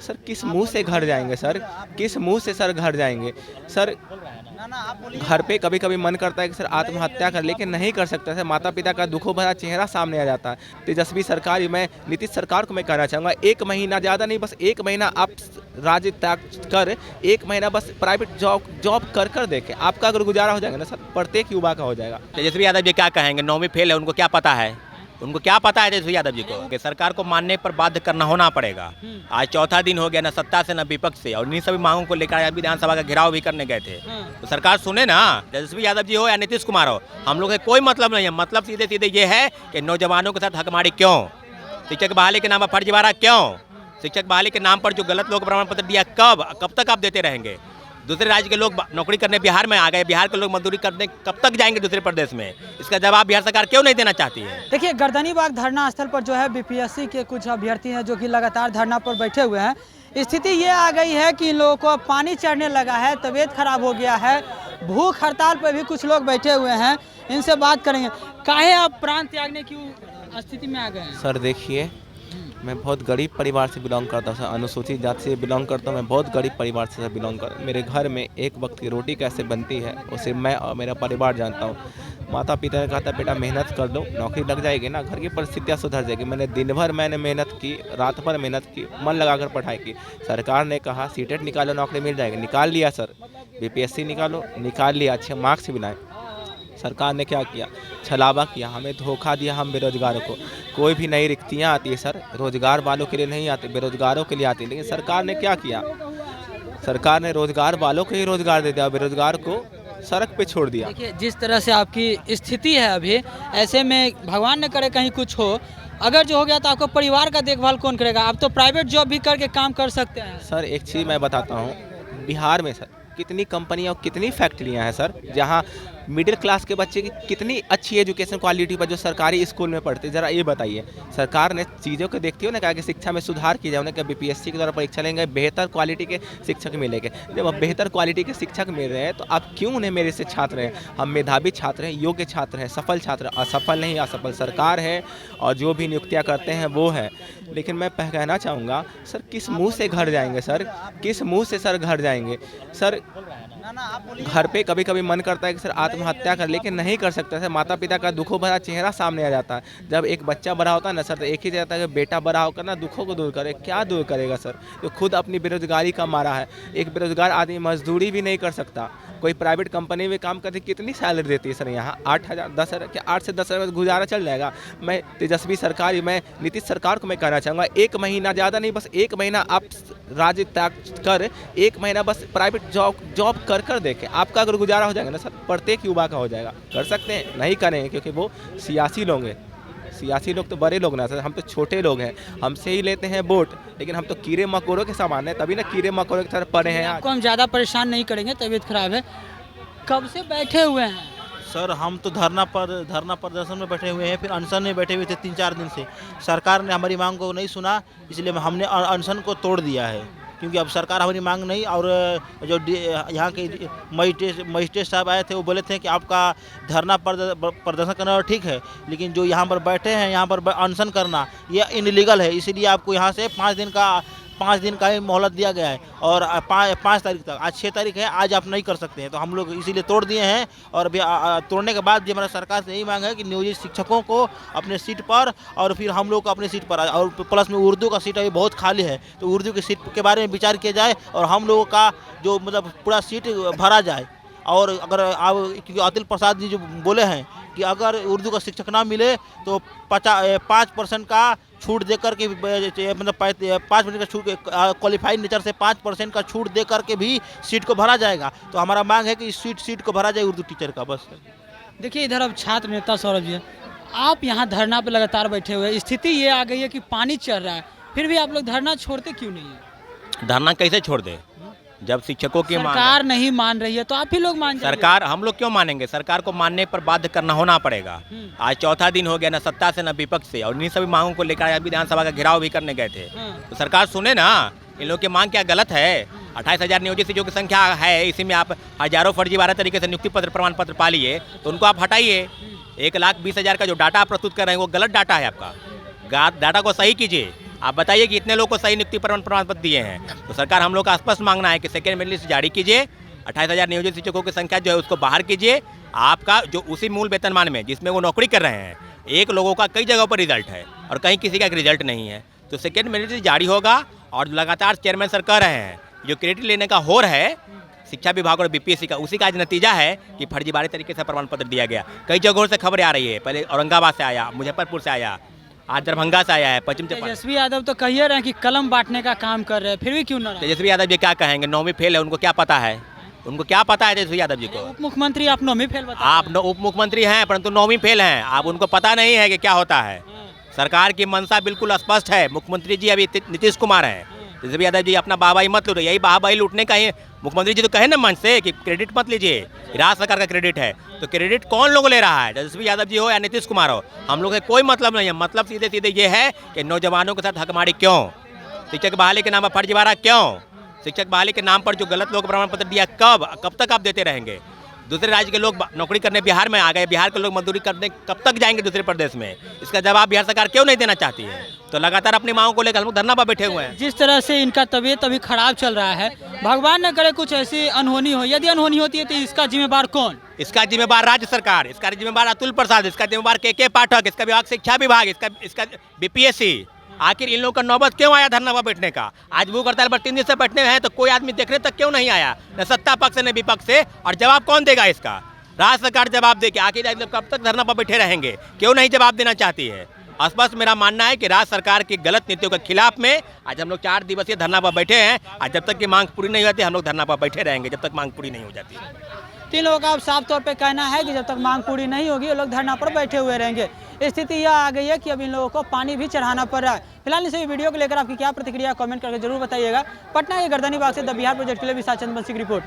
Sir किस मुंह से घर जाएंगे सर, किस मुंह से सर घर जाएंगे सर। घर पे कभी कभी मन करता है कि सर आत्महत्या कर, लेकिन नहीं कर सकता सर। माता पिता का दुखों भरा चेहरा सामने आ जाता है। तेजस्वी सरकार, मैं नीतीश सरकार को मैं कहना चाहूँगा, 1 महीना, ज़्यादा नहीं, बस 1 महीना आप राज्य त्याग कर 1 महीना बस प्राइवेट जॉब कर कर देखें, आपका अगर गुजारा हो जाएगा ना सर, प्रत्येक युवा का हो जाएगा। तेजस्वी यादव जी क्या कहेंगे? 9वीं फेल है, उनको क्या पता है? उनको क्या पता है तेजस्वी यादव जी को कि सरकार को मानने पर बाध्य करना होना पड़ेगा। आज चौथा दिन हो गया, ना सत्ता से ना विपक्ष से, और इन्हीं सभी मांगों को लेकर आज विधानसभा का घेराव भी करने गए थे। तो सरकार सुने ना, तेजस्वी यादव जी हो या नीतीश कुमार हो, हम लोग कोई मतलब नहीं है। मतलब सीधे सीधे ये है कि नौजवानों के साथ हकमारी क्यों, शिक्षक बहाली के नाम पर फर्जीवाड़ा क्यों, शिक्षक बहाली के नाम पर जो गलत लोग प्रमाण पत्र दिया, कब तक आप देते रहेंगे? दूसरे राज्य के लोग नौकरी करने बिहार में आ गए, बिहार के लोग मजदूरी करने कब तक जाएंगे दूसरे प्रदेश में? इसका जवाब बिहार सरकार क्यों नहीं देना चाहती है? देखिए, गर्दनीबाग धरना स्थल पर जो है बीपीएससी के कुछ अभ्यर्थी हैं जो कि लगातार धरना पर बैठे हुए हैं। स्थिति ये आ गई है कि इन लोगों को पानी चढ़ने लगा है, तबीयत खराब हो गया है, भूख हड़ताल पर भी कुछ लोग बैठे हुए हैं। इनसे बात करेंगे। काहे आप प्राण त्यागने की स्थिति में आ गए हैं? सर देखिए, मैं बहुत गरीब परिवार से बिलोंग करता हूँ सर, अनुसूचित जाति से बिलोंग करता हूँ। मैं बहुत गरीब परिवार से बिलोंग कर, मेरे घर में एक वक्त की रोटी कैसे बनती है उसे मैं और मेरा परिवार जानता हूँ। माता पिता ने कहा था बेटा मेहनत कर लो, नौकरी लग जाएगी ना, घर की परिस्थितियाँ सुधर जाएगी। मैंने दिन भर मेहनत की, रात भर मेहनत की, मन लगाकर पढ़ाई की। सरकार ने कहा सीटेट निकालो, नौकरी मिल जाएगी, निकाल लिया सर। बीपीएससी निकालो, निकाल लिया, अच्छे मार्क्स भी लाए। सरकार ने क्या किया? छलावा किया, हमें धोखा दिया, हम बेरोजगारों को। कोई भी नई रिक्तियाँ आती है सर, रोजगार वालों के लिए नहीं आती, बेरोजगारों के लिए आती है। लेकिन सरकार ने क्या किया? सरकार ने रोजगार वालों को ही रोजगार दे दिया, बेरोजगार को सड़क पे छोड़ दिया। देखिए, जिस तरह से आपकी स्थिति है अभी, ऐसे में भगवान न करे कहीं कुछ हो, अगर जो हो गया तो आपको परिवार का देखभाल कौन करेगा? आप तो प्राइवेट जॉब भी करके काम कर सकते हैं। सर एक चीज़ मैं बताता हूँ, बिहार में सर कितनी कंपनियाँ और कितनी फैक्ट्रियाँ हैं सर, जहाँ मिडिल क्लास के बच्चे की कितनी अच्छी एजुकेशन क्वालिटी पर जो सरकारी स्कूल में पढ़ते, ज़रा ये बताइए। सरकार ने चीज़ों को देखती हो ना, कहा कि शिक्षा में सुधार किया जाए, उन्हें क्या बीपीएससी के द्वारा परीक्षा लेंगे, बेहतर क्वालिटी के शिक्षक मिलेंगे। जब अब बेहतर क्वालिटी के शिक्षक मिल रहे हैं तो आप क्यों उन्हें मेरे से छात्र हैं? हम मेधावी छात्र हैं, योग्य छात्र हैं, सफल छात्र, असफल नहीं असफल सरकार है और जो भी नियुक्तियाँ करते हैं वो है। लेकिन मैं कहना चाहूँगा सर किस मुँह से घर जाएंगे सर, किस मुँह से सर घर जाएंगे सर। घर पे कभी कभी मन करता है कि सर आत्महत्या कर, लेकिन नहीं कर सकता सर। माता पिता का दुखों भरा चेहरा सामने आ जाता है। जब एक बच्चा बड़ा होता है ना सर, तो एक ही चाहता है कि बेटा बड़ा होकर ना दुखों को दूर करे। क्या दूर करेगा सर? तो खुद अपनी बेरोजगारी का मारा है। एक बेरोजगार आदमी मजदूरी भी नहीं कर सकता। कोई प्राइवेट कंपनी में काम करते, कितनी सैलरी देती है सर यहाँ? 8,000, 10,000, क्या 8 से 10,000 गुजारा चल जाएगा? मैं तेजस्वी सरकार, मैं नीतीश सरकार को मैं कहना चाहूँगा, 1 महीना, ज़्यादा नहीं, बस 1 महीना आप राज्य त्याग कर 1 महीना बस प्राइवेट जॉब कर कर देखें, आपका अगर गुजारा हो जाएगा ना सर, प्रत्येक युवा का हो जाएगा। कर सकते हैं? नहीं करेंगे, क्योंकि वो सियासी लोग हैं। सियासी लोग तो बड़े लोग ना सर, हम तो छोटे लोग हैं, हमसे ही लेते हैं वोट। लेकिन हम तो कीड़े मकोड़ों के समान हैं, तभी ना कीड़े मकोड़ों की तरह पड़े हैं। आपको हम ज़्यादा परेशान नहीं करेंगे, तबीयत खराब है। कब से बैठे हुए हैं? सर हम तो धरना प्रदर्शन में बैठे हुए हैं, फिर अनशन में बैठे हुए थे 3-4 दिन से। सरकार ने हमारी मांग को नहीं सुना, इसलिए हमने अनशन को तोड़ दिया है। क्योंकि अब सरकार हमारी मांग नहीं, और जो यहाँ के मजिस्ट्रेट साहब आए थे वो बोले थे कि आपका धरना प्रदर्शन करना ठीक है, लेकिन जो यहाँ पर बैठे हैं, यहाँ पर अनशन करना ये इनलीगल है। इसीलिए आपको यहाँ से 5 दिन का ही मोहलत दिया गया है, और 5 तारीख तक, आज 6 तारीख है, आज आप नहीं कर सकते हैं। तो हम लोग इसीलिए तोड़ दिए हैं। और अभी तोड़ने के बाद भी हमारा सरकार से यही मांग है कि नियोजित शिक्षकों को अपने सीट पर, और फिर हम लोग को अपनी सीट पर, और प्लस में उर्दू का सीट अभी बहुत खाली है, तो उर्दू की सीट के बारे में विचार किया जाए, और हम लोगों का जो मतलब पूरा सीट भरा जाए। और अगर आप, क्योंकि अतिल प्रसाद जी जो बोले हैं कि अगर उर्दू का शिक्षक ना मिले तो 5% का छूट देकर के, मतलब 5% का छूट, क्वालिफाइड नेचर से 5% का छूट दे करके भी सीट को भरा जाएगा। तो हमारा मांग है कि इस सीट को भरा जाए उर्दू टीचर का, बस। देखिए, इधर अब छात्र नेता सौरभ जी, आप यहाँ धरना पे लगातार बैठे हुए हैं। स्थिति ये आ गई है कि पानी चल रहा है, फिर भी आप लोग धरना छोड़ते क्यों नहीं है? धरना कैसे छोड़ दे? जब शिक्षकों की सरकार नहीं मान रही है तो आप ही लोग मान जाइए। सरकार, हम लोग क्यों मानेंगे? सरकार को मानने पर बाध्य करना होना पड़ेगा। आज चौथा दिन हो गया, ना सत्ता से ना विपक्ष से, और इन्हीं सभी मांगों को लेकर आज विधानसभा का घेराव भी करने गए थे। तो सरकार सुने ना, इन लोगों की मांग क्या गलत है? 28,000 नियोजित शिक्षकों की संख्या है, इसी में आप हजारों फर्जीवाड़ा तरीके से नियुक्ति पत्र, प्रमाण पत्र पा लिए, तो उनको आप हटाइए। 1,20,000 का जो डाटा आप प्रस्तुत कर रहे हैं वो गलत डाटा है आपका। डाटा को सही कीजिए। आप बताइए कि इतने लोग को सही नियुक्ति प्रमाण पत्र दिए हैं। तो सरकार हम लोग का स्पष्ट मांगना है कि सेकेंड मेरिट लिस्ट जारी कीजिए, 28,000 नियोजित शिक्षकों की संख्या जो है उसको बाहर कीजिए। आपका जो उसी मूल वेतनमान में जिसमें वो नौकरी कर रहे हैं, एक लोगों का कई जगहों पर रिजल्ट है और कहीं किसी का रिजल्ट नहीं है, तो सेकेंड मेरिट लिस्ट जारी होगा। और लगातार चेयरमैन सर कह रहे हैं जो क्रेडिट लेने का हो रहा है शिक्षा विभाग और बीपीएससी का, उसी का आज नतीजा है कि फर्जीवाड़े तरीके से प्रमाण पत्र दिया गया। कई जगहों से खबरें आ रही है, पहले औरंगाबाद से आया, मुजफ्फरपुर से आया, आज दरभंगा से आया है, पश्चिम चंपारण। तेजस्वी यादव तो कहिए रहे हैं कि कलम बांटने का काम कर रहे हैं, फिर भी क्यों ना रहे? तेजस्वी यादव जी क्या कहेंगे, 9वीं फेल है, उनको क्या पता है? उनको क्या पता है तेजस्वी यादव जी को? उप मुख्यमंत्री आप 9वीं फेल बता आप उप मुख्यमंत्री हैं परंतु 9वीं फेल हैं, आप उनको पता नहीं है कि क्या होता है। सरकार की मंशा बिल्कुल स्पष्ट है। मुख्यमंत्री जी अभी नीतीश कुमार हैं, तेजस्वी यादव जी अपना बाबाई मत लूट, यही बाबाई लूटने का ही मुख्यमंत्री जी तो कहे ना मंच से कि क्रेडिट मत लीजिए, राज्य सरकार का क्रेडिट है। तो क्रेडिट कौन लोग ले रहा है, तेजस्वी यादव जी हो या नीतीश कुमार हो, हम लोग से कोई मतलब नहीं है। मतलब सीधे सीधे ये है कि नौजवानों के साथ हकमारी क्यों, शिक्षक बहाली के नाम पर फर्जीवाड़ा क्यों, शिक्षक बहाली के नाम पर जो गलत लोग प्रमाण पत्र दिया कब तक आप देते रहेंगे? दूसरे राज्य के लोग नौकरी करने बिहार में आ गए, बिहार के लोग मजदूरी करने कब तक जाएंगे दूसरे प्रदेश में? इसका जवाब बिहार सरकार क्यों नहीं देना चाहती है? तो लगातार अपनी मांगों को लेकर हम लोग धरना पर बैठे हुए हैं। जिस तरह से इनका तबीयत अभी खराब चल रहा है, भगवान न करे कुछ ऐसी अनहोनी हो, यदि अनहोनी होती है तो इसका जिम्मेवार कौन? इसका जिम्मेवार राज्य सरकार, इसका जिम्मेवार अतुल प्रसाद, इसका जिम्मेवार के पाठक, इसका विभाग शिक्षा विभाग, इसका बीपीएससी। आखिर इन लोगों का नौबत क्यों आया धरना पर बैठने का? आज भूख हड़ताल पर 3 दिन से बैठने हैं तो कोई आदमी देखने तक क्यों नहीं आया, न सत्ता पक्ष से न विपक्ष से? और जवाब कौन देगा इसका? राज्य सरकार जवाब दे कि आखिर कब तक धरना पर बैठे रहेंगे, क्यों नहीं जवाब देना चाहती है? स्पष्ट मेरा मानना है कि राज्य सरकार की गलत नीतियों के खिलाफ में आज हम लोग 4 दिवसीय धरना पर बैठे हैं। आज जब तक की मांग पूरी नहीं होती हम लोग धरना पर बैठे रहेंगे, जब तक मांग पूरी नहीं हो जाती। 3 लोगों का अब साफ तौर पे कहना है कि जब तक मांग पूरी नहीं होगी वो लोग धरना पर बैठे हुए रहेंगे। स्थिति यह आ गई है कि अब इन लोगों को पानी भी चढ़ाना पड़ रहा है। फिलहाल इस वीडियो को लेकर आपकी क्या प्रतिक्रिया कमेंट करके जरूर बताइएगा। पटना के गर्दनीबाग से द बिहार प्रोजेक्ट के लिए विशाल चंद्र बंसी की रिपोर्ट।